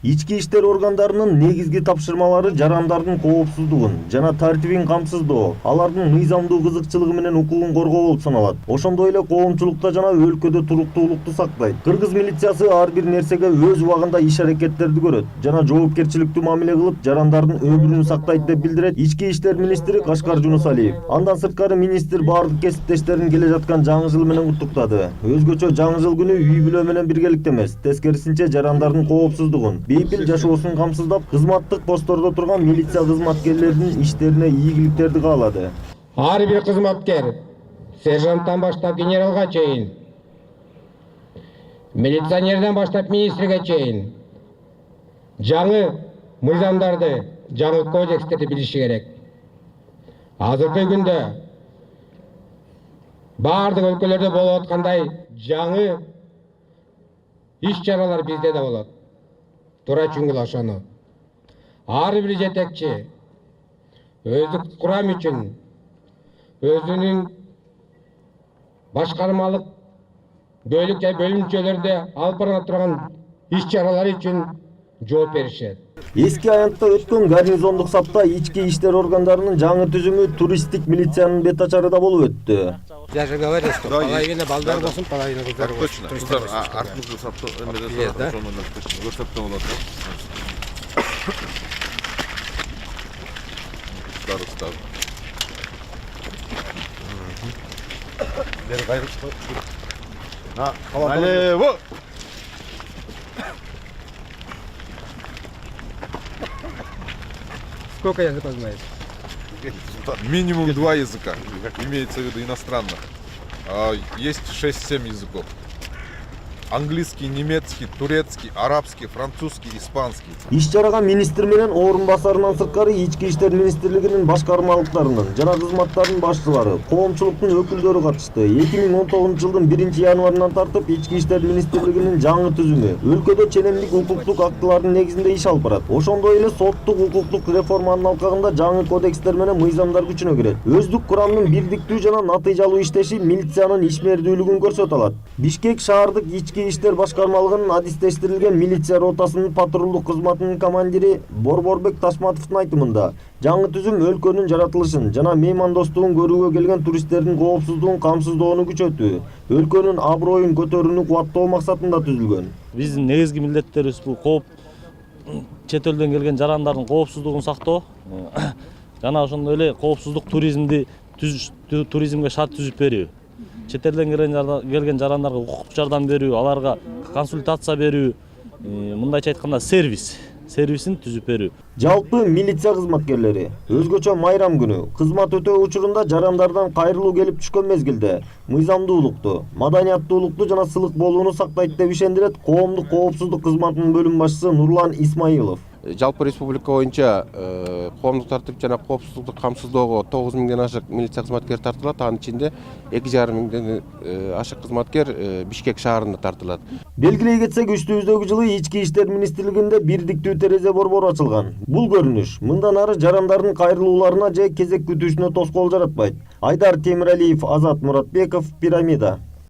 Ички иштер органдарынын негизги тапшырмалары жарандардын коопсуздугун жана тартибин камсыздоо, алардын мыйзамдуу кызыкчылыгы менен укугун коргоо болуп саналат. Ошондой эле коомчулукта жана өлкөдө туруктуулукту сактайт. Кыргыз милициясы ар бир нерсеге өз убагында иш-аракеттерди көрөт жана жоопкерчиликтүү мамиле кылып, жарандардын өмүрүн сактайт деп билдирет Ички иштер министри Кашкар Жунусалиев. Андан сырткары министр бардык кесиптештерин келе жаткан жаңы жыл менен куттуктады. Өзгөчө жаңы жыл күнү үй бүлө менен биргеликте эмес, тескерисинче жарандардын коопсуздугун, бейпил жашоосун камсыздап, кызматтык посттордо турган милиция кызматкерлеринин иштерине ийгиликтерди каалады. Ар бир кызматкер, сержанттан баштап генералга чейин, милиционерден баштап министрге чейин жаңы мыйзамдарды, жаңы кодекстерди билиши керек. Азыркы күндө бардык өлкөлөрдө болуп аткандай жаңы иш-чаралар бизде да болот. Тура чүңгүл ошону. Ар бир жетекчи өздүк курам үчүн өзүнүн башкармалык бөлүк же бөлүмчөлөрдө алып бара турган иш-чаралар үчүн жооп беришет. Эски аянтта өткөн гарнизондук сапта ички иштер органдарынын жаңы түзүмү туристтик милициянын бет ачары да болуп өттү. Я же говорил, что половина балдар болсун, половина кыздар болсун. Точно. Кыздар артымызда сапта эмелер көрсөтмө болот. Кыздар. Бер кайрып. Налево. Сколько языков знаешь? Минимум 2 языка, имеется в виду иностранных. Есть 6-7 языков. Английский, немецкий, турецкий, арабский, французский, испанский. Иш-чарага министр менен орун басарынан сырткары ички иштер министрлигинин башкармалыктарынын жана кызматтардын башчылары, коомчулуктун өкүлдөрү катышты. 2019 жылдын 1-январынан тартып ички иштер министрлигинин жаңы түзүмү өлкөдө ченемдик укуктук актылардын негизинде иш алып барат. Ошондой эле соттук укуктук реформанын алкагында жаңы кодекстер менен мыйзамдар күчүнө кирет. Өздүк курамдын бирдиктүү жана натыйжалуу иштеши милициянын ишмердүүлүгүн көрсөтө алат. Бишкек шаардык ички иштер башкармалыгынын адистештирилген милиция ротасынын патрулдук кызматынын командири Борборбек Ташматовдун айтымында, жаңы түзүм өлкөнүн жаратылышын жана меймандостугун көрүүгө келген туристтердин коопсуздугун камсыздоону күчөтүү, өлкөнүн аброюн көтөрүүнү кубаттоо максатында түзүлгөн. Биздин негизги милдеттерибиз бул чет элден келген жарандардын коопсуздугун сактоо жана ошондой эле коопсуздук туризмге шарт түзүп берүү. Чет элден келген жарандарга укуктук жардам берүү, аларга консультация берүү, мындайча айтканда сервисин түзүп берүү. Жалпы милиция кызматкерлери өзгөчө майрам күнү кызмат өтөө учурунда жарандардан кайрылуу келип түшкөн мезгилде мыйзамдуулукту, маданияттуулукту жана сылык болууну сактайт деп ишендирет коомдук коопсуздук кызматынын бөлүм башчысы Нурлан Исмаилов. Жалпы республика боюнча коомдук тартип жана коопсуздукту камсыздоого 9 миңден ашык милиция кызматкери тартылат. Анын ичинде 2,5 миңден ашык кызматкер Бишкек шаарында тартылат. Белгилей кетсек, үстүбүздөгү жылы ички иштер министрлигинде бирдиктүү терезе борбору ачылган. Бул көрүнүш мындан ары жарандардын кайрылууларына же кезек күтүүсүнө тоскоол жаратпайт. Айдар Темиралиев, Азат Муратбеков, Пирамида.